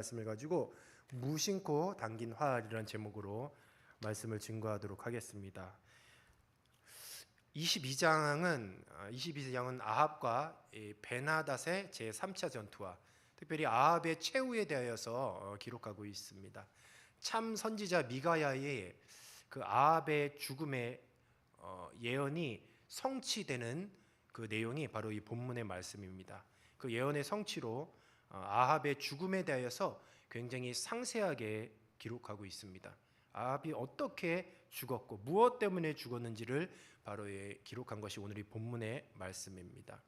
말씀을 가지고 무심코 당긴 활이라는 제목으로 말씀을 증거하도록 하겠습니다. 22장은 아합과 베나닷의 제3차 전투와 특별히 아합의 최후에 대하여서 기록하고 있습니다. 참 선지자 미가야의 그 아합의 죽음의 예언이 성취되는 그 내용이 바로 이 본문의 말씀입니다. 그 예언의 성취로 아합의 죽음에 대하여서 굉장히 상세하게 기록하고 있습니다. 아합이 어떻게 죽었고 무엇 때문에 죽었는지를 바로 기록한 것이 오늘 이 본문의 말씀입니다.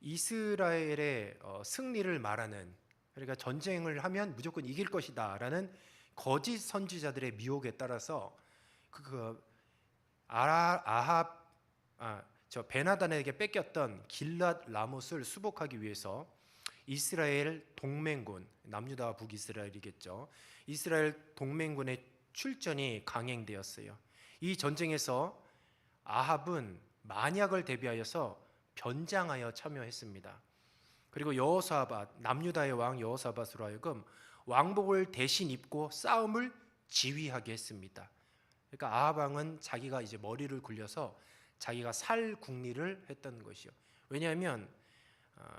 이스라엘의 승리를 말하는, 그러니까 전쟁을 하면 무조건 이길 것이다라는 거짓 선지자들의 미혹에 따라서 베나단에게 뺏겼던 길랏 라못을 수복하기 위해서 이스라엘 동맹군, 남유다와 북이스라엘이겠죠. 이스라엘 동맹군의 출전이 강행되었어요. 이 전쟁에서 아합은 만약을 대비하여서 변장하여 참여했습니다. 그리고 여호사밧, 남유다의 왕 여호사밧으로 하여금 왕복을 대신 입고 싸움을 지휘하게 했습니다. 그러니까 아합 왕은 자기가 이제 머리를 굴려서 자기가 살 궁리를 했던 것이요. 왜냐하면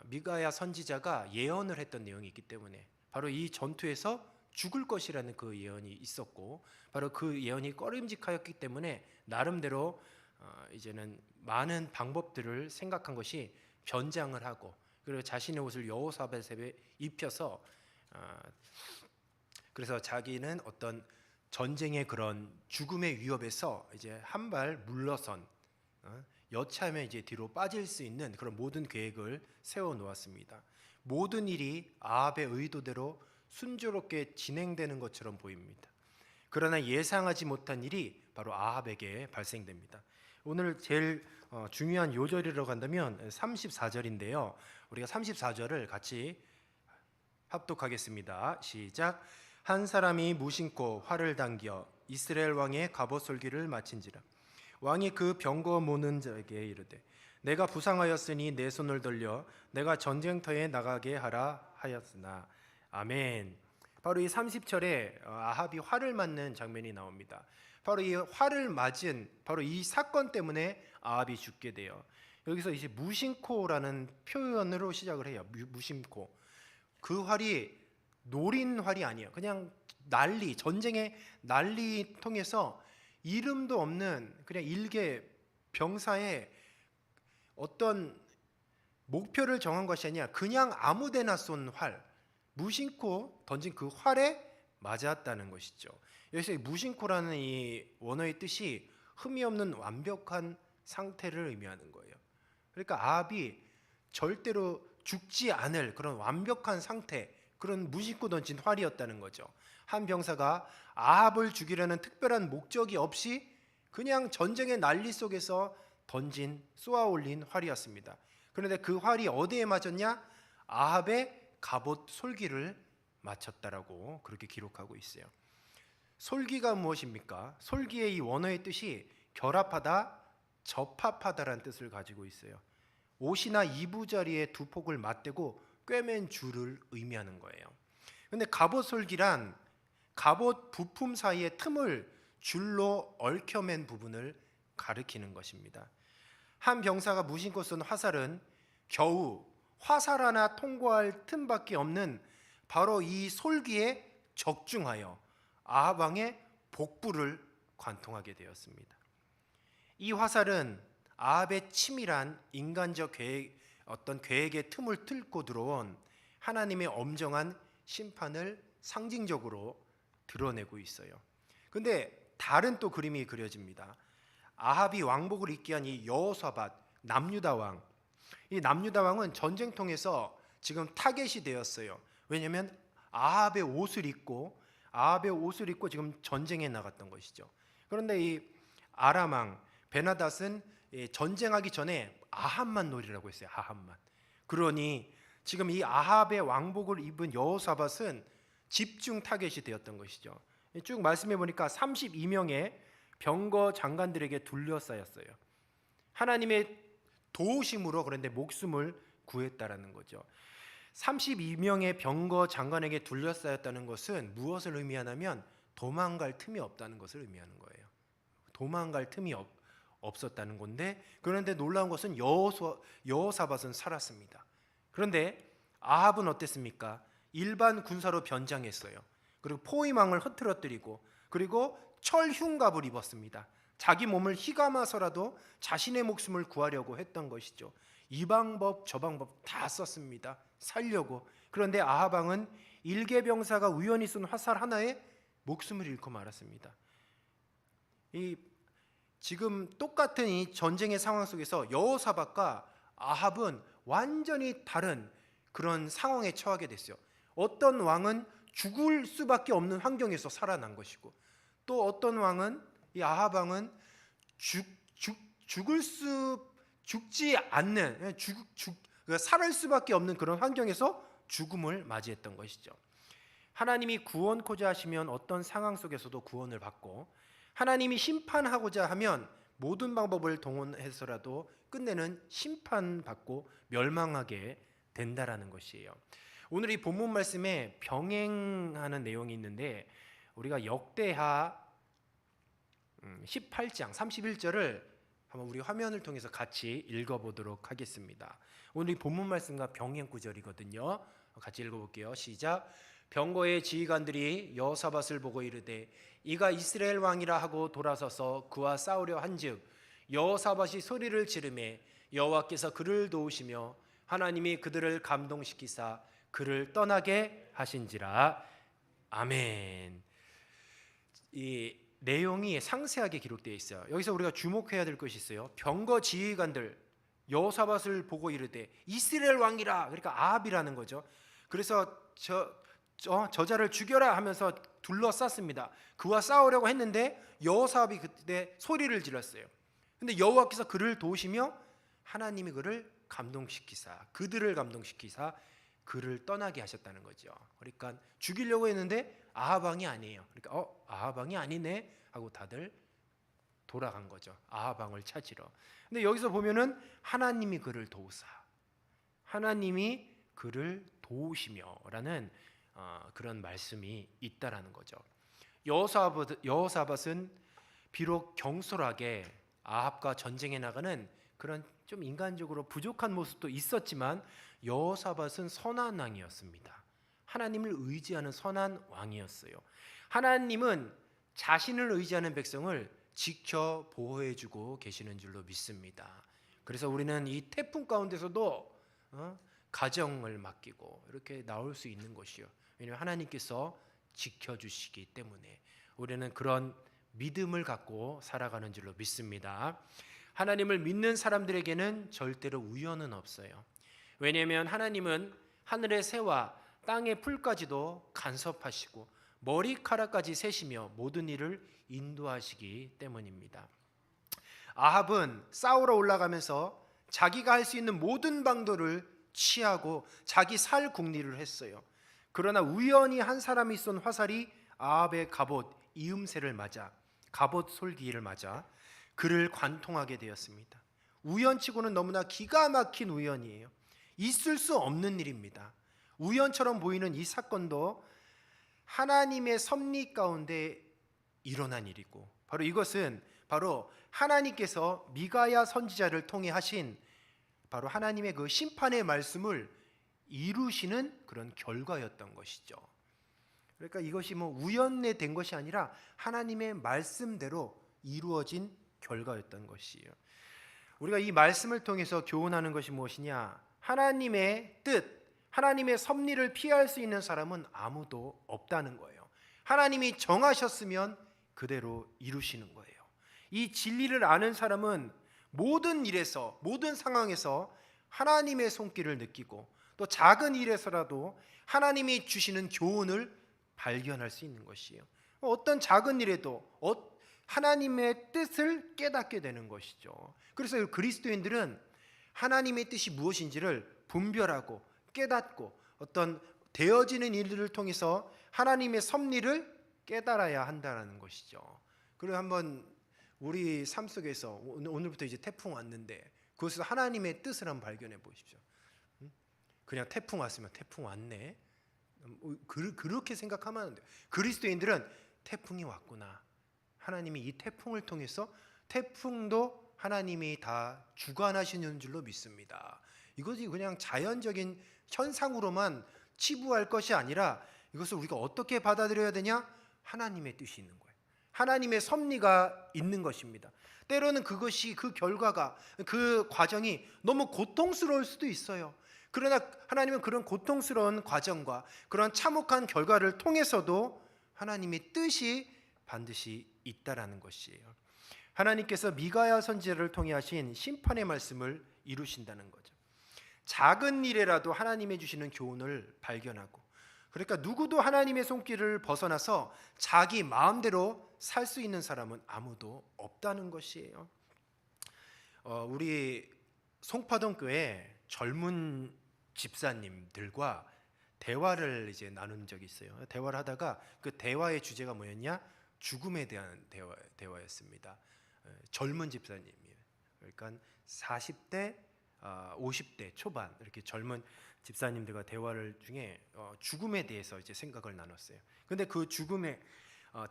미가야 선지자가 예언을 했던 내용이 있기 때문에 바로 이 전투에서 죽을 것이라는 그 예언이 있었고, 바로 그 예언이 꺼림직하였기 때문에 나름대로 이제는 많은 방법들을 생각한 것이 변장을 하고, 그리고 자신의 옷을 여호사밧에 입혀서 그래서 자기는 어떤 전쟁의 그런 죽음의 위협에서 이제 한 발 물러선, 여차하면 이제 뒤로 빠질 수 있는 그런 모든 계획을 세워 놓았습니다. 모든 일이 아합의 의도대로 순조롭게 진행되는 것처럼 보입니다. 그러나 예상하지 못한 일이 바로 아합에게 발생됩니다. 오늘 제일 중요한 요절이라고 한다면 34절인데요. 우리가 34절을 같이 합독하겠습니다. 시작. 한 사람이 무심코 활을 당겨 이스라엘 왕의 갑옷 솔기를 마친지라. 왕이 그 병거 모는 자에게 이르되 내가 부상하였으니 내 손을 돌려 내가 전쟁터에 나가게 하라 하였으나. 아멘. 바로 이 30절에 아합이 활을 맞는 장면이 나옵니다. 바로 이 활을 맞은 바로 이 사건 때문에 아합이 죽게 돼요. 여기서 이제 무심코라는 표현으로 시작을 해요. 무심코. 그 활이 노린 활이 아니에요. 그냥 난리, 전쟁의 난리 통해서 이름도 없는 그냥 일개 병사의 어떤 목표를 정한 것이 아니라 그냥 아무데나 쏜 활, 무심코 던진 그 활에 맞았다는 것이죠. 여기서 무심코라는 이 원어의 뜻이 흠이 없는 완벽한 상태를 의미하는 거예요. 그러니까 아합이 절대로 죽지 않을 그런 완벽한 상태, 그런 무심코 던진 활이었다는 거죠. 한 병사가 아합을 죽이려는 특별한 목적이 없이 그냥 전쟁의 난리 속에서 던진 쏘아 올린 활이었습니다. 그런데 그 활이 어디에 맞았냐? 아합의 갑옷 솔기를 맞췄다라고 그렇게 기록하고 있어요. 솔기가 무엇입니까? 솔기의 이 원어의 뜻이 결합하다, 접합하다라는 뜻을 가지고 있어요. 옷이나 이부자리에 두 폭을 맞대고 꿰맨 줄을 의미하는 거예요. 그런데 갑옷 솔기란 갑옷 부품 사이의 틈을 줄로 얽혀맨 부분을 가리키는 것입니다. 한 병사가 무심코 쏜 화살은 겨우 화살 하나 통과할 틈밖에 없는 바로 이 솔기에 적중하여 아합 왕의 복부를 관통하게 되었습니다. 이 화살은 아합의 치밀한 인간적 어떤 계획의 틈을 뚫고 들어온 하나님의 엄정한 심판을 상징적으로 드러내고 있어요. 그런데 다른 또 그림이 그려집니다. 아합이 왕복을 입게 한 이 여호사밧 남유다 왕, 이 남유다 왕은 전쟁통에서 지금 타겟이 되었어요. 왜냐하면 아합의 옷을 입고 지금 전쟁에 나갔던 것이죠. 그런데 이 아람 왕 베나닷은 전쟁하기 전에 아합만 노리라고 했어요. 아합만. 그러니 지금 이 아합의 왕복을 입은 여호사밧은 집중 타겟이 되었던 것이죠. 쭉 말씀해 보니까 32명의 병거 장관들에게 둘러싸였어요. 하나님의 도우심으로 그런데 목숨을 구했다라는 거죠. 32명의 병거 장관에게 둘러싸였다는 것은 무엇을 의미하냐면 도망갈 틈이 없다는 것을 의미하는 거예요. 도망갈 틈이 없었다는 건데, 그런데 놀라운 것은 여호사밧은 살았습니다. 그런데 아합은 어땠습니까? 일반 군사로 변장했어요. 그리고 포위망을 흐트러뜨리고, 그리고 철흉갑을 입었습니다. 자기 몸을 희감아서라도 자신의 목숨을 구하려고 했던 것이죠. 이 방법 저 방법 다 썼습니다. 살려고. 그런데 아합 왕은 일개병사가 우연히 쏜 화살 하나에 목숨을 잃고 말았습니다. 지금 똑같은 이 전쟁의 상황 속에서 여호사밧과 아합은 완전히 다른 그런 상황에 처하게 됐어요. 어떤 왕은 죽을 수밖에 없는 환경에서 살아난 것이고, 또 어떤 왕은, 이 아합 왕은 죽지 않는, 살을 수밖에 없는 그런 환경에서 죽음을 맞이했던 것이죠. 하나님이 구원코자 하시면 어떤 상황 속에서도 구원을 받고, 하나님이 심판하고자 하면 모든 방법을 동원해서라도 끝내는 심판받고 멸망하게 된다라는 것이에요. 오늘 이 본문 말씀에 병행하는 내용이 있는데, 우리가 역대하 18장 31절을 한번 우리 화면을 통해서 같이 읽어보도록 하겠습니다. 오늘 이 본문 말씀과 병행 구절이거든요. 같이 읽어볼게요. 시작. 병거의 지휘관들이 여호사밧을 보고 이르되 이가 이스라엘 왕이라 하고 돌아서서 그와 싸우려 한즉 여호사밧이 소리를 지르매 여호와께서 그를 도우시며 하나님이 그들을 감동시키사 그를 떠나게 하신지라. 아멘. 이 내용이 상세하게 기록되어 있어요. 여기서 우리가 주목해야 될 것이 있어요. 병거 지휘관들 여호사밧을 보고 이르되 이스라엘 왕이라, 그러니까 아합이라는 거죠. 그래서 저자를 죽여라 하면서 둘러쌌습니다. 그와 싸우려고 했는데 여호사밧이 그때 소리를 질렀어요. 근데 여호와께서 그를 도우시며 하나님이 그를 감동시키사, 그들을 감동시키사 그를 떠나게 하셨다는 거죠. 그러니까 죽이려고 했는데 아합 왕이 아니에요. 그러니까 아합 왕이 아니네 하고 다들 돌아간 거죠. 아합 왕을 찾으러. 근데 여기서 보면은 하나님이 그를 도우사, 하나님이 그를 도우시며라는 그런 말씀이 있다라는 거죠. 여호사밧은 비록 경솔하게 아합과 전쟁에 나가는 그런 좀 인간적으로 부족한 모습도 있었지만 여호사밧은 선한 왕이었습니다. 하나님을 의지하는 선한 왕이었어요. 하나님은 자신을 의지하는 백성을 지켜 보호해주고 계시는 줄로 믿습니다. 그래서 우리는 이 태풍 가운데서도 가정을 맡기고 이렇게 나올 수 있는 것이요. 왜냐하면 하나님께서 지켜주시기 때문에 우리는 그런 믿음을 갖고 살아가는 줄로 믿습니다. 하나님을 믿는 사람들에게는 절대로 우연은 없어요. 왜냐하면 하나님은 하늘의 새와 땅의 풀까지도 간섭하시고 머리카락까지 세시며 모든 일을 인도하시기 때문입니다. 아합은 싸우러 올라가면서 자기가 할 수 있는 모든 방도를 취하고 자기 살 궁리를 했어요. 그러나 우연히 한 사람이 쏜 화살이 아합의 갑옷 이음새를 맞아, 갑옷 솔기를 맞아 그를 관통하게 되었습니다. 우연치고는 너무나 기가 막힌 우연이에요. 있을 수 없는 일입니다. 우연처럼 보이는 이 사건도 하나님의 섭리 가운데 일어난 일이고, 바로 이것은 바로 하나님께서 미가야 선지자를 통해 하신 바로 하나님의 그 심판의 말씀을 이루시는 그런 결과였던 것이죠. 그러니까 이것이 우연에 된 것이 아니라 하나님의 말씀대로 이루어진 결과였던 것이에요. 우리가 이 말씀을 통해서 교훈하는 것이 무엇이냐? 하나님의 뜻, 하나님의 섭리를 피할 수 있는 사람은 아무도 없다는 거예요. 하나님이 정하셨으면 그대로 이루시는 거예요. 이 진리를 아는 사람은 모든 일에서, 모든 상황에서 하나님의 손길을 느끼고 또 작은 일에서라도 하나님이 주시는 교훈을 발견할 수 있는 것이에요. 어떤 작은 일에도 하나님의 뜻을 깨닫게 되는 것이죠. 그래서 그리스도인들은 하나님의 뜻이 무엇인지를 분별하고 깨닫고 어떤 되어지는 일들을 통해서 하나님의 섭리를 깨달아야 한다는 것이죠. 그리고 한번 우리 삶 속에서 오늘부터 이제 태풍 왔는데 그것을 하나님의 뜻을 한번 발견해 보십시오. 그냥 태풍 왔으면 태풍 왔네. 그렇게 생각하면 안 돼요. 그리스도인들은 태풍이 왔구나. 하나님이 이 태풍을 통해서 태풍도 하나님이 다 주관하시는 줄로 믿습니다. 이것이 그냥 자연적인 현상으로만 치부할 것이 아니라 이것을 우리가 어떻게 받아들여야 되냐? 하나님의 뜻이 있는 거예요. 하나님의 섭리가 있는 것입니다. 때로는 그것이 그 결과가 그 과정이 너무 고통스러울 수도 있어요. 그러나 하나님은 그런 고통스러운 과정과 그런 참혹한 결과를 통해서도 하나님의 뜻이 반드시 있다라는 것이에요. 하나님께서 미가야 선지자를 통해 하신 심판의 말씀을 이루신다는 거죠. 작은 일에라도 하나님의 주시는 교훈을 발견하고, 그러니까 누구도 하나님의 손길을 벗어나서 자기 마음대로 살 수 있는 사람은 아무도 없다는 것이에요. 우리 송파동 교회 젊은 집사님들과 대화를 이제 나눈 적이 있어요. 대화를 하다가 그 대화의 주제가 뭐였냐? 죽음에 대한 대화였습니다. 젊은 집사님이에요. 그러니까 40대, 50대 초반 이렇게 젊은 집사님들과 대화를 중에 죽음에 대해서 이제 생각을 나눴어요. 근데 그 죽음의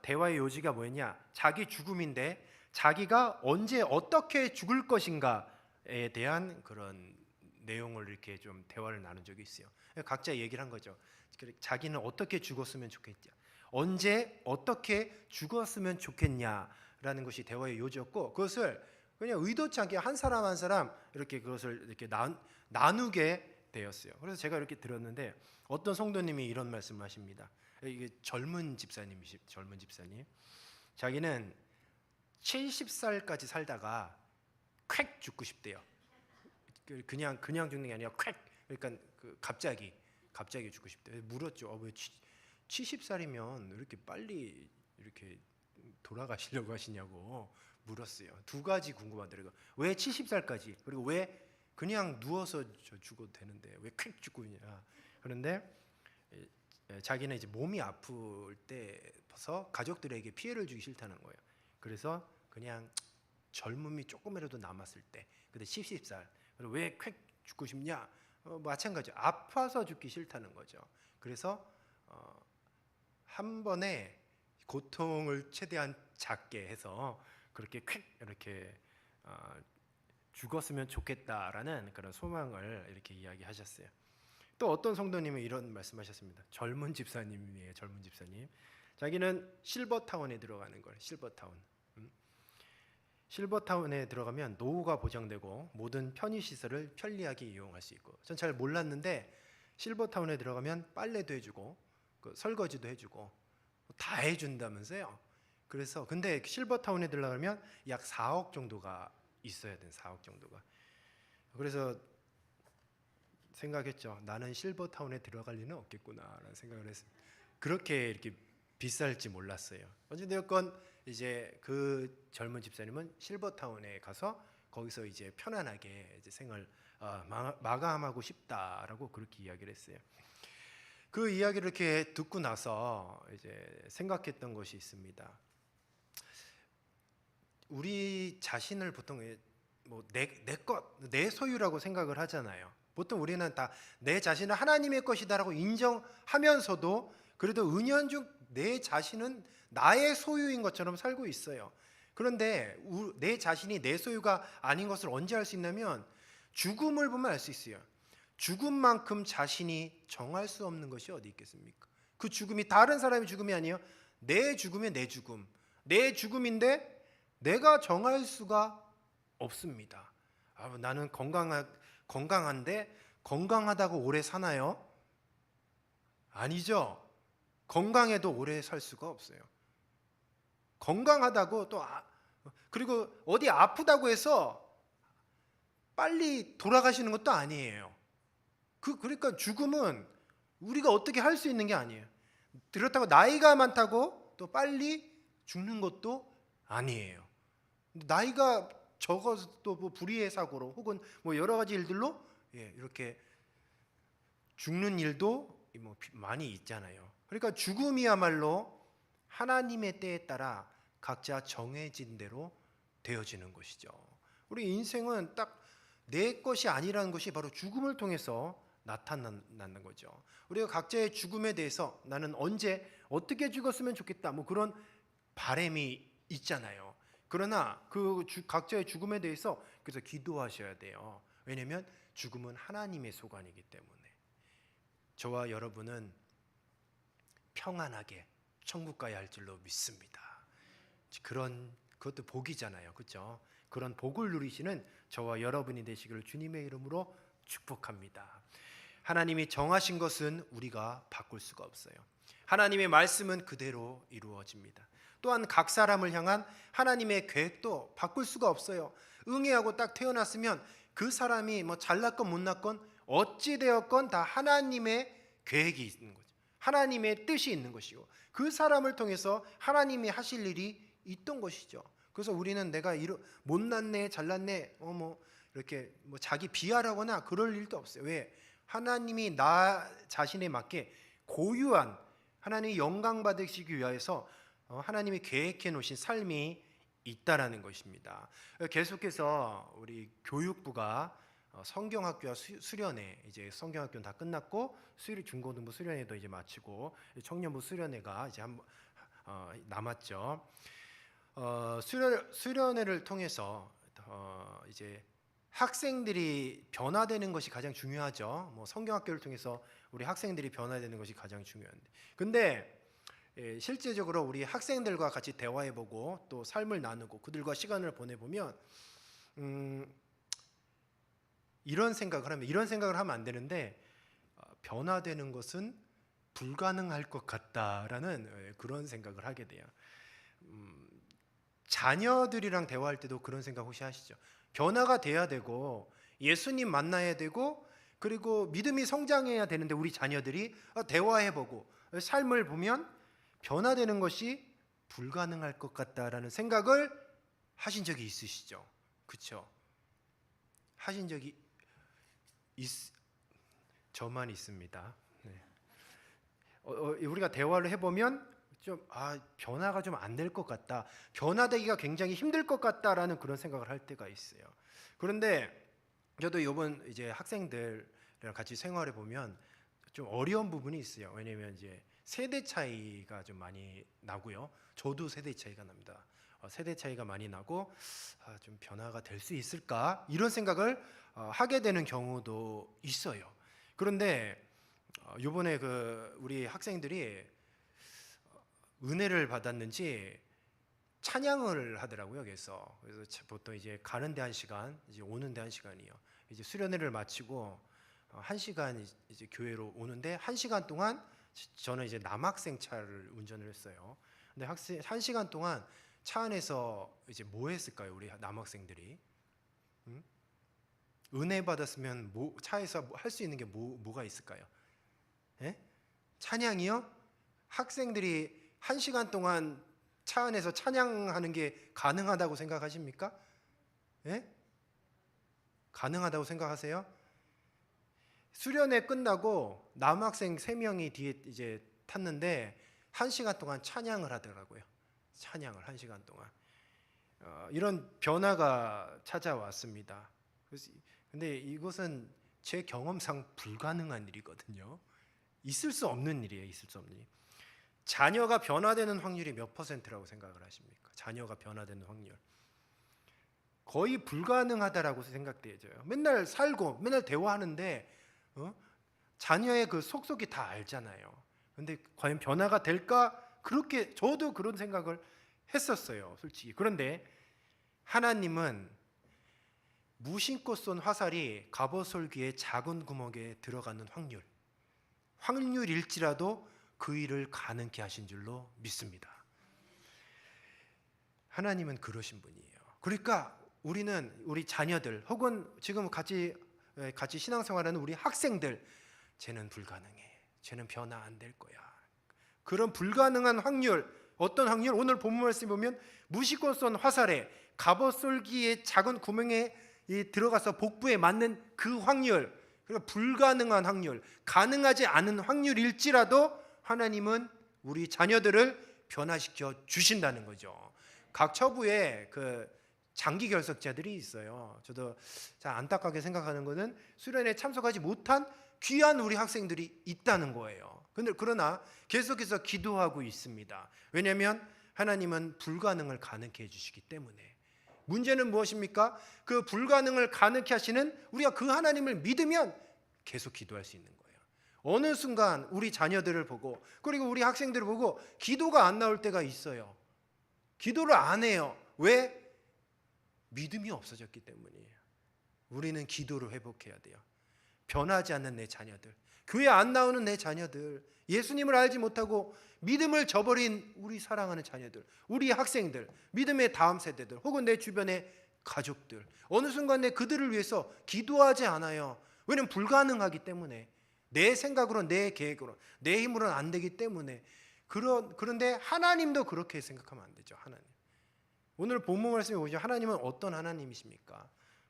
대화의 요지가 뭐였냐? 자기 죽음인데 자기가 언제 어떻게 죽을 것인가에 대한 그런 내용을 이렇게 좀 대화를 나눈 적이 있어요. 각자 얘기를 한 거죠. 자기는 어떻게 죽었으면 좋겠냐, 언제 어떻게 죽었으면 좋겠냐라는 것이 대화의 요지였고, 그것을 그냥 의도치 않게 한 사람 한 사람 이렇게 그것을 이렇게 나누게 되었어요. 그래서 제가 이렇게 들었는데 어떤 성도님이 이런 말씀을 하십니다. 이게 젊은 집사님, 자기는 70살까지 살다가 콱 죽고 싶대요. 그냥 죽는 게 아니라 콱, 그러니까 갑자기 죽고 싶대요. 물었죠. 왜 70살이면 이렇게 빨리 이렇게 돌아가시려고 하시냐고 물었어요. 두 가지 궁금하더라고요. 왜 70살까지? 그리고 왜 그냥 누워서 죽어도 되는데 왜 퀵 죽고 있냐? 그런데 자기는 이제 몸이 아플 때서 가족들에게 피해를 주기 싫다는 거예요. 그래서 그냥 젊음이 조금이라도 남았을 때, 근데 70살, 왜 퀵 죽고 싶냐? 마찬가지, 아파서 죽기 싫다는 거죠. 그래서 한 번에 고통을 최대한 작게 해서 그렇게 퀵 이렇게 죽었으면 좋겠다라는 그런 소망을 이렇게 이야기하셨어요. 또 어떤 성도님은 이런 말씀하셨습니다. 젊은 집사님이에요. 젊은 집사님. 자기는 실버타운에 들어가는 거예요. 실버타운에 들어가면 노후가 보장되고 모든 편의시설을 편리하게 이용할 수 있고, 전 잘 몰랐는데 실버타운에 들어가면 빨래도 해주고 설거지도 해주고 다 해준다면서요. 그래서 근데 실버타운에 들어가면 약 4억 정도가 있어야 돼. 4억 정도가. 그래서 생각했죠. 나는 실버타운에 들어갈 리는 없겠구나라는 생각을 했습니다. 그렇게 이렇게 비쌀지 몰랐어요. 어찌되었건 이제 그 젊은 집사님은 실버타운에 가서 거기서 이제 편안하게 이제 생을 마감하고 싶다라고 그렇게 이야기를 했어요. 그 이야기를 이렇게 듣고 나서 이제 생각했던 것이 있습니다. 우리 자신을 보통 뭐 내 소유라고 생각을 하잖아요. 보통 우리는 다 내 자신은 하나님의 것이다라고 인정하면서도 그래도 은연중 내 자신은 나의 소유인 것처럼 살고 있어요. 그런데 내 자신이 내 소유가 아닌 것을 언제 알 수 있냐면 죽음을 보면 알 수 있어요. 죽음만큼 자신이 정할 수 없는 것이 어디 있겠습니까? 그 죽음이 다른 사람의 죽음이 아니에요. 내 죽음이 내 죽음. 내 죽음인데 내가 정할 수가 없습니다. 나는 건강한데 건강하다고 오래 사나요? 아니죠. 건강해도 오래 살 수가 없어요. 건강하다고 또 그리고 어디 아프다고 해서 빨리 돌아가시는 것도 아니에요. 그러니까 죽음은 우리가 어떻게 할 수 있는 게 아니에요. 그렇다고 나이가 많다고 또 빨리 죽는 것도 아니에요. 나이가 적어도 뭐 불의의 사고로 혹은 뭐 여러 가지 일들로 이렇게 죽는 일도 뭐 많이 있잖아요. 그러니까 죽음이야말로 하나님의 때에 따라 각자 정해진 대로 되어지는 것이죠. 우리 인생은 딱 내 것이 아니라는 것이 바로 죽음을 통해서 나타나는 거죠. 우리가 각자의 죽음에 대해서 나는 언제 어떻게 죽었으면 좋겠다 뭐 그런 바람이 있잖아요. 그러나 그 각자의 죽음에 대해서 그래서 기도하셔야 돼요. 왜냐하면 죽음은 하나님의 소관이기 때문에. 저와 여러분은 평안하게 천국 가야 할 줄로 믿습니다. 그것도 복이잖아요, 그렇죠? 그런 복을 누리시는 저와 여러분이 되시기를 주님의 이름으로 축복합니다. 하나님이 정하신 것은 우리가 바꿀 수가 없어요. 하나님의 말씀은 그대로 이루어집니다. 또한 각 사람을 향한 하나님의 계획도 바꿀 수가 없어요. 응애하고 딱 태어났으면 그 사람이 뭐 잘났건 못났건 어찌 되었건 다 하나님의 계획이 있는 거죠. 하나님의 뜻이 있는 것이고 그 사람을 통해서 하나님이 하실 일이 있던 것이죠. 그래서 우리는 내가 못났네 잘났네 뭐 이렇게 뭐 자기 비하라거나 그럴 일도 없어요. 왜? 하나님이 나 자신에 맞게 고유한 하나님의 영광 받으시기 위해서 하나님이 계획해 놓으신 삶이 있다라는 것입니다. 계속해서 우리 교육부가 성경학교와 수련회 이제 성경학교는 다 끝났고 중고등부 수련회도 이제 마치고 청년부 수련회가 이제 남았죠. 수련회를 통해서 이제 학생들이 변화되는 것이 가장 중요하죠. 뭐 성경학교를 통해서 우리 학생들이 변화되는 것이 가장 중요한데, 근데 실제적으로 우리 학생들과 같이 대화해보고 또 삶을 나누고 그들과 시간을 보내보면 이런 생각을 하면 안 되는데 변화되는 것은 불가능할 것 같다라는 그런 생각을 하게 돼요. 자녀들이랑 대화할 때도 그런 생각 혹시 하시죠? 변화가 돼야 되고 예수님 만나야 되고 그리고 믿음이 성장해야 되는데 우리 자녀들이 대화해보고 삶을 보면 변화되는 것이 불가능할 것 같다라는 생각을 하신 적이 있으시죠? 그렇죠? 하신 적이 저만 있습니다. 네. 우리가 대화를 해보면 변화가 좀 안 될 것 같다, 변화되기가 굉장히 힘들 것 같다라는 그런 생각을 할 때가 있어요. 그런데 저도 이번 이제 학생들이랑 같이 생활해 보면 좀 어려운 부분이 있어요. 왜냐하면 이제 세대 차이가 좀 많이 나고요. 저도 세대 차이가 납니다. 세대 차이가 많이 나고 좀 변화가 될 수 있을까 이런 생각을 하게 되는 경우도 있어요. 그런데 이번에 우리 학생들이 은혜를 받았는지 찬양을 하더라고요. 그래서 보통 이제 가는데 1시간, 이제 오는데 1시간이요. 이제 수련회를 마치고 1시간 이제 교회로 오는데 1시간 동안 저는 이제 남학생 차를 운전을 했어요. 근데 1시간 동안 차 안에서 이제 뭐 했을까요? 우리 남학생들이 은혜 받았으면 차에서 할 수 있는 게 뭐가 있을까요? 예? 찬양이요? 학생들이 1시간 동안 차 안에서 찬양하는 게 가능하다고 생각하십니까? 예? 가능하다고 생각하세요? 수련회 끝나고 남학생 3명이 뒤에 이제 탔는데 1시간 동안 찬양을 하더라고요. 찬양을 1시간 동안. 이런 변화가 찾아왔습니다. 근데 이것은 제 경험상 불가능한 일이거든요. 있을 수 없는 일이에요. 있을 수 없는 일. 자녀가 변화되는 확률이 몇 %라고 생각을 하십니까? 자녀가 변화되는 확률. 거의 불가능하다라고 생각되어져요. 맨날 살고 맨날 대화하는데 자녀의 그 속속이 다 알잖아요. 근데 과연 변화가 될까? 그렇게 저도 그런 생각을 했었어요, 솔직히. 그런데 하나님은 무심코 쏜 화살이 갑옷솔기의 작은 구멍에 들어가는 확률일지라도 그 일을 가능케 하신 줄로 믿습니다. 하나님은 그러신 분이에요. 그러니까 우리는 우리 자녀들 혹은 지금 같이 신앙생활하는 우리 학생들, 쟤는 불가능해, 쟤는 변화 안 될 거야. 그런 불가능한 확률, 어떤 확률? 오늘 본문 말씀 보면 무심코 쏜 화살에 갑옷솔기의 작은 구멍에 들어가서 복부에 맞는 그 확률, 그러니까 불가능한 확률, 가능하지 않은 확률일지라도 하나님은 우리 자녀들을 변화시켜 주신다는 거죠. 각 처부에 장기 결석자들이 있어요. 저도 참 안타깝게 생각하는 것은 수련회에 참석하지 못한 귀한 우리 학생들이 있다는 거예요. 그러나 계속해서 기도하고 있습니다. 왜냐하면 하나님은 불가능을 가능케 해주시기 때문에. 문제는 무엇입니까? 그 불가능을 가능케 하시는 우리가 그 하나님을 믿으면 계속 기도할 수 있는 거예요. 어느 순간 우리 자녀들을 보고 그리고 우리 학생들을 보고 기도가 안 나올 때가 있어요. 기도를 안 해요. 왜? 믿음이 없어졌기 때문이에요. 우리는 기도를 회복해야 돼요. 변하지 않는 내 자녀들, 교회 안 나오는 내 자녀들, 예수님을 알지 못하고 믿음을 저버린 우리 사랑하는 자녀들, 우리 학생들, 믿음의 다음 세대들, 혹은 내 주변의 가족들, 어느 순간 내 그들을 위해서 기도하지 않아요. 왜냐하면 불가능하기 때문에, 내 생각으로, 내 계획으로, 내 힘으로는 안 되기 때문에. 그런데 하나님도 그렇게 생각하면 안 되죠. 하나님, 오늘 본문 말씀에 보시죠. 하나님은 어떤 하나님이십니까?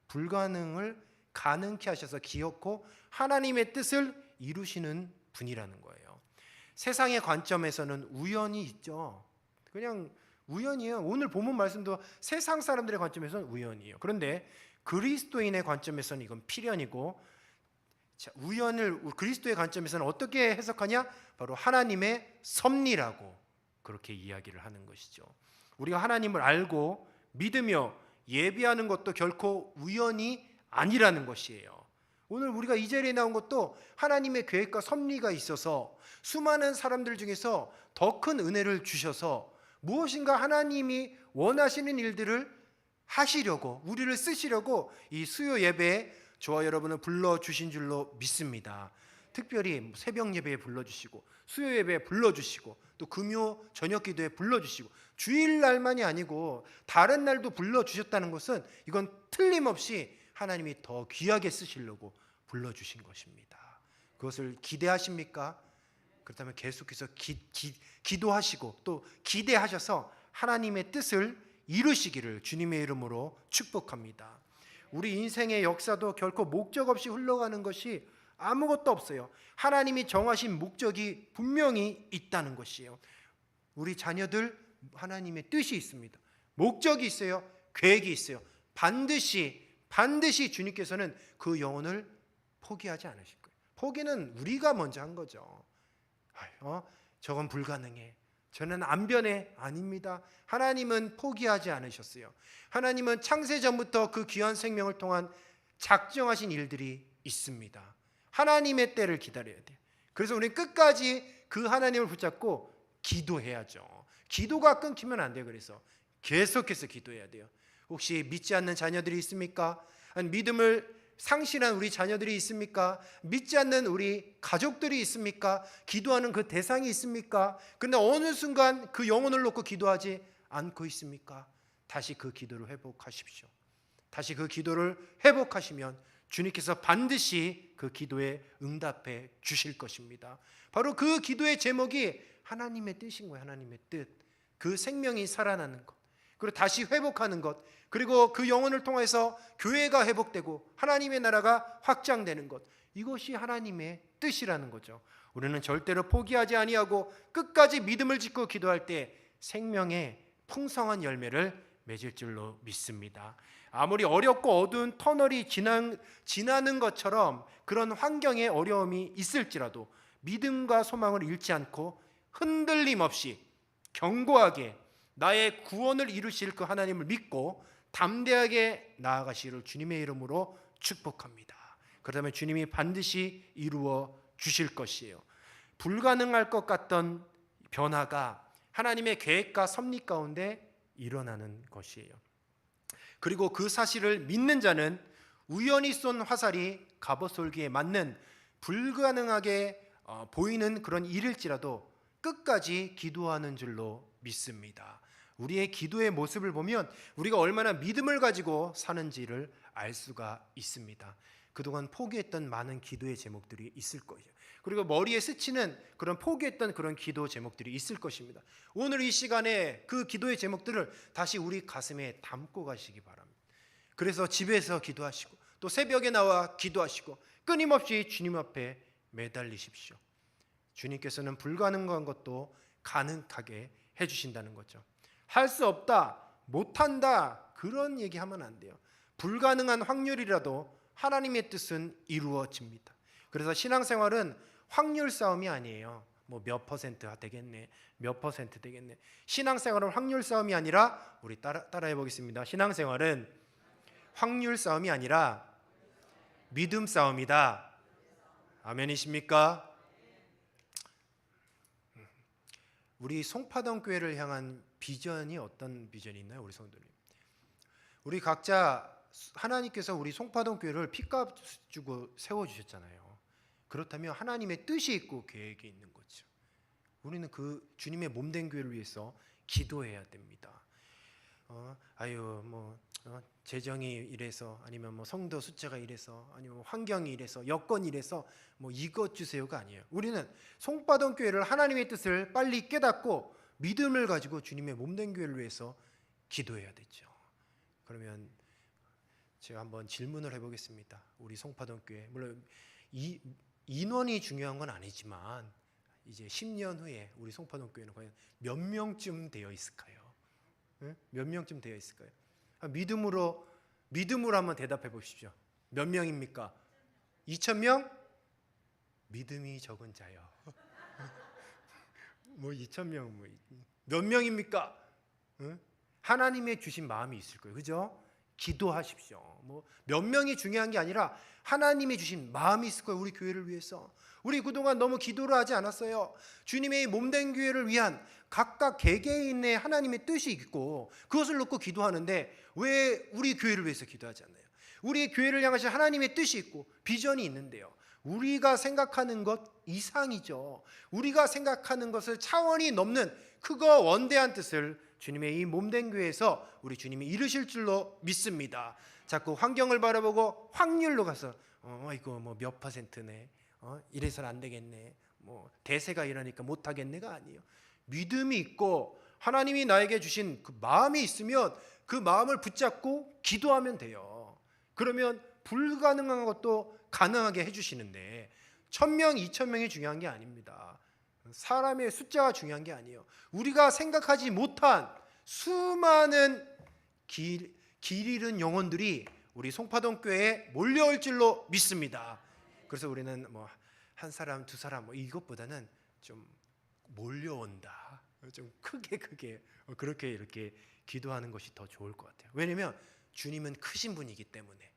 불가능을 가능케 하셔서 기어코 하나님의 뜻을 이루시는 분이라는 거예요. 세상의 관점에서는 우연이 있죠. 그냥 우연이에요. 오늘 본문 말씀도 세상 사람들의 관점에서는 우연이에요. 그런데 그리스도인의 관점에서는 이건 필연이고, 우연을 그리스도의 관점에서는 어떻게 해석하냐? 바로 하나님의 섭리라고 그렇게 이야기를 하는 것이죠. 우리가 하나님을 알고 믿으며 예비하는 것도 결코 우연이 아니라는 것이에요. 오늘 우리가 이 자리에 나온 것도 하나님의 계획과 섭리가 있어서 수많은 사람들 중에서 더 큰 은혜를 주셔서 무엇인가 하나님이 원하시는 일들을 하시려고, 우리를 쓰시려고 이 수요 예배에 저와 여러분을 불러주신 줄로 믿습니다. 특별히 새벽 예배에 불러주시고, 수요 예배에 불러주시고, 또 금요 저녁 기도에 불러주시고, 주일날만이 아니고 다른 날도 불러주셨다는 것은 이건 틀림없이 하나님이 더 귀하게 쓰시려고 불러주신 것입니다. 그것을 기대하십니까? 그렇다면 계속해서 기도하시고 또 기대하셔서 하나님의 뜻을 이루시기를 주님의 이름으로 축복합니다. 우리 인생의 역사도 결코 목적 없이 흘러가는 것이 아무것도 없어요. 하나님이 정하신 목적이 분명히 있다는 것이에요. 우리 자녀들 하나님의 뜻이 있습니다. 목적이 있어요. 계획이 있어요. 반드시 주님께서는 그 영혼을 포기하지 않으실 거예요. 포기는 우리가 먼저 한 거죠. 저건 불가능해, 저는 안 변해. 아닙니다. 하나님은 포기하지 않으셨어요. 하나님은 창세 전부터 그 귀한 생명을 통한 작정하신 일들이 있습니다. 하나님의 때를 기다려야 돼요. 그래서 우리는 끝까지 그 하나님을 붙잡고 기도해야죠. 기도가 끊기면 안 돼요. 그래서 계속해서 기도해야 돼요. 혹시 믿지 않는 자녀들이 있습니까? 아니, 믿음을 상실한 우리 자녀들이 있습니까? 믿지 않는 우리 가족들이 있습니까? 기도하는 그 대상이 있습니까? 그런데 어느 순간 그 영혼을 놓고 기도하지 않고 있습니까? 다시 그 기도를 회복하십시오. 다시 그 기도를 회복하시면 주님께서 반드시 그 기도에 응답해 주실 것입니다. 바로 그 기도의 제목이 하나님의 뜻인 거예요. 하나님의 뜻. 그 생명이 살아나는 것, 그리고 다시 회복하는 것, 그리고 그 영혼을 통해서 교회가 회복되고 하나님의 나라가 확장되는 것, 이것이 하나님의 뜻이라는 거죠. 우리는 절대로 포기하지 아니하고 끝까지 믿음을 짓고 기도할 때 생명의 풍성한 열매를 맺을 줄로 믿습니다. 아무리 어렵고 어두운 터널이 지나는 것처럼 그런 환경에 어려움이 있을지라도 믿음과 소망을 잃지 않고 흔들림 없이 견고하게 나의 구원을 이루실 그 하나님을 믿고 담대하게 나아가시기를 주님의 이름으로 축복합니다. 그렇다면 주님이 반드시 이루어 주실 것이에요. 불가능할 것 같던 변화가 하나님의 계획과 섭리 가운데 일어나는 것이에요. 그리고 그 사실을 믿는 자는 우연히 쏜 화살이 갑옷솔기에 맞는 불가능하게 보이는 그런 일일지라도 끝까지 기도하는 줄로 믿습니다. 우리의 기도의 모습을 보면 우리가 얼마나 믿음을 가지고 사는지를 알 수가 있습니다. 그동안 포기했던 많은 기도의 제목들이 있을 거예요. 그리고 머리에 스치는 그런 포기했던 그런 기도 제목들이 있을 것입니다. 오늘 이 시간에 그 기도의 제목들을 다시 우리 가슴에 담고 가시기 바랍니다. 그래서 집에서 기도하시고 또 새벽에 나와 기도하시고 끊임없이 주님 앞에 매달리십시오. 주님께서는 불가능한 것도 가능하게 해주신다는 거죠. 할 수 없다, 못한다, 그런 얘기하면 안 돼요. 불가능한 확률이라도 하나님의 뜻은 이루어집니다. 그래서 신앙생활은 확률 싸움이 아니에요. 뭐 몇 퍼센트 되겠네, 몇 퍼센트 되겠네. 신앙생활은 확률 싸움이 아니라, 우리 따라해 보겠습니다. 신앙생활은 확률 싸움이 아니라 믿음 싸움이다. 아멘이십니까? 우리 송파동 교회를 향한 비전이 어떤 비전이 있나요, 우리 성도님? 우리 각자 하나님께서 우리 송파동 교회를 피값 주고 세워 주셨잖아요. 그렇다면 하나님의 뜻이 있고 계획이 있는 거죠. 우리는 그 주님의 몸된 교회를 위해서 기도해야 됩니다. 재정이 이래서, 아니면 뭐 성도 숫자가 이래서, 아니면 환경이 이래서, 여건이 이래서 뭐 이것 주세요가 아니에요. 우리는 송파동 교회를 하나님의 뜻을 빨리 깨닫고 믿음을 가지고 주님의 몸된 교회를 위해서 기도해야 되죠. 그러면 제가 한번 질문을 해보겠습니다. 우리 송파동 교회, 물론 인원이 중요한 건 아니지만 이제 10년 후에 우리 송파동 교회는 과연 몇 명쯤 되어 있을까요? 몇 명쯤 되어 있을까요? 믿음으로 한번 대답해 보십시오. 몇 명입니까? 2,000명? 믿음이 적은 자요. 뭐 2,000명 몇 명입니까? 하나님의 주신 마음이 있을 거예요. 그죠? 기도하십시오. 뭐 몇 명이 중요한 게 아니라 하나님의 주신 마음이 있을 거예요. 우리 교회를 위해서. 우리 그동안 너무 기도를 하지 않았어요. 주님의 몸된 교회를 위한 각각 개개인의 하나님의 뜻이 있고 그것을 놓고 기도하는데 왜 우리 교회를 위해서 기도하지 않나요? 우리 교회를 향하신 하나님의 뜻이 있고 비전이 있는데요, 우리가 생각하는 것 이상이죠. 우리가 생각하는 것을 차원이 넘는 크고 원대한 뜻을 주님의 이 몸된 교회에서 우리 주님이 이루실 줄로 믿습니다. 자꾸 환경을 바라보고 확률로 가서 이거 뭐 몇 퍼센트네, 이래서는 안 되겠네, 뭐 대세가 이러니까 못하겠네가 아니에요. 믿음이 있고 하나님이 나에게 주신 그 마음이 있으면 그 마음을 붙잡고 기도하면 돼요. 그러면 불가능한 것도 가능하게 해주시는데 1,000명, 2,000명이 중요한 게 아닙니다. 사람의 숫자가 중요한 게 아니에요. 우리가 생각하지 못한 수많은 길 잃은 영혼들이 우리 송파동 교회에 몰려올 줄로 믿습니다. 그래서 우리는 뭐 한 사람, 두 사람 뭐 이것보다는 좀 몰려온다, 좀 크게 그렇게 이렇게 기도하는 것이 더 좋을 것 같아요. 왜냐하면 주님은 크신 분이기 때문에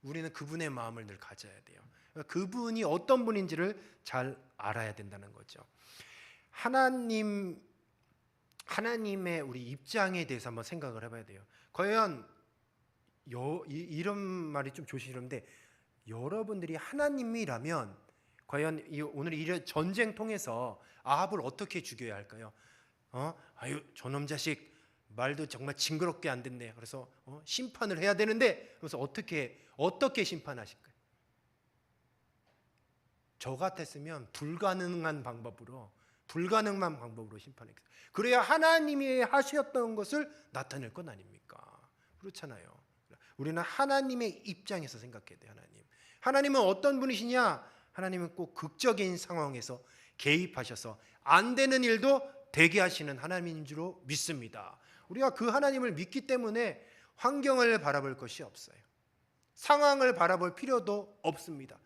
우리는 그분의 마음을 늘 가져야 돼요. 그분이 어떤 분인지를 잘 알아야 된다는 거죠. 하나님의 우리 입장에 대해서 한번 생각을 해봐야 돼요. 과연 이런 말이 좀 조심스러운데, 여러분들이 하나님이라면 과연 오늘 이 전쟁 통해서 아합을 어떻게 죽여야 할까요? 저놈 자식 말도 정말 징그럽게 안 듣네. 그래서 심판을 해야 되는데, 그래서 어떻게 심판하실까요? 저 같았으면 불가능한 방법으로 심판했어요. 그래야 하나님이 하셨던 것을 나타낼 건 아닙니까? 그렇잖아요. 우리는 하나님의 입장에서 생각해야 돼요. 하나님은 어떤 분이시냐? 하나님은 꼭 극적인 상황에서 개입하셔서 안 되는 일도 되게 하시는 하나님인 줄로 믿습니다. 우리가 그 하나님을 믿기 때문에 환경을 바라볼 것이 없어요. 상황을 바라볼 필요도 없습니다.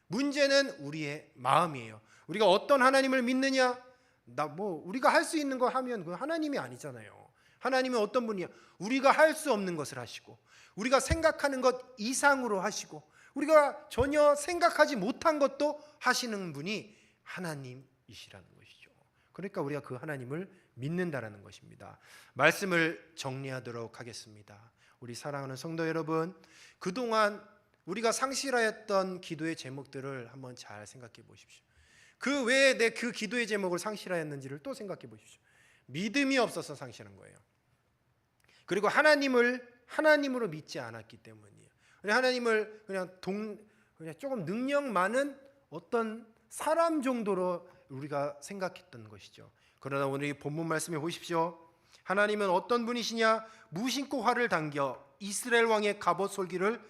문제는 우리의 마음이에요. 우리가 어떤 하나님을 믿느냐? 우리가 할 수 있는 거 하면 그 하나님이 아니잖아요. 하나님은 어떤 분이야? 우리가 할 수 없는 것을 하시고, 우리가 생각하는 것 이상으로 하시고, 우리가 전혀 생각하지 못한 것도 하시는 분이 하나님이시라는 것이죠. 그러니까 우리가 그 하나님을 믿는다라는 것입니다. 말씀을 정리하도록 하겠습니다. 우리 사랑하는 성도 여러분, 그동안 우리가 상실하였던 기도의 제목들을 한번 잘 생각해 보십시오. 그 왜 내 그 기도의 제목을 상실하였는지를 또 생각해 보십시오. 믿음이 없어서 상실한 거예요. 그리고 하나님으로 믿지 않았기 때문이에요. 하나님을 그냥 조금 능력 많은 어떤 사람 정도로 우리가 생각했던 것이죠. 그러나 오늘 이 본문 말씀해 보십시오. 하나님은 어떤 분이시냐? 무심코 활을 당겨 이스라엘 왕의 갑옷 솔기를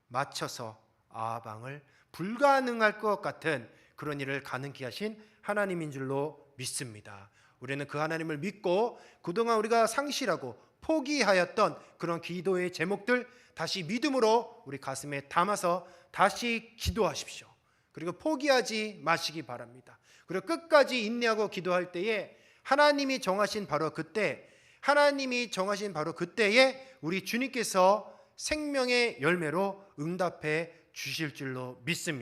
맞춰서 아합 왕을 불가능할 것 같은 그런 일을 가능케 하신 하나님인 줄로 믿습니다. 우리는 그 하나님을 믿고 그동안 우리가 상실하고 포기하였던 그런 기도의 제목들 다시 믿음으로 우리 가슴에 담아서 다시 기도하십시오. 그리고 포기하지 마시기 바랍니다. 그리고 끝까지 인내하고 기도할 때에 하나님이 정하신 바로 그때에 우리 주님께서 생명의 열매로 응답해 주실 줄로 믿습니다.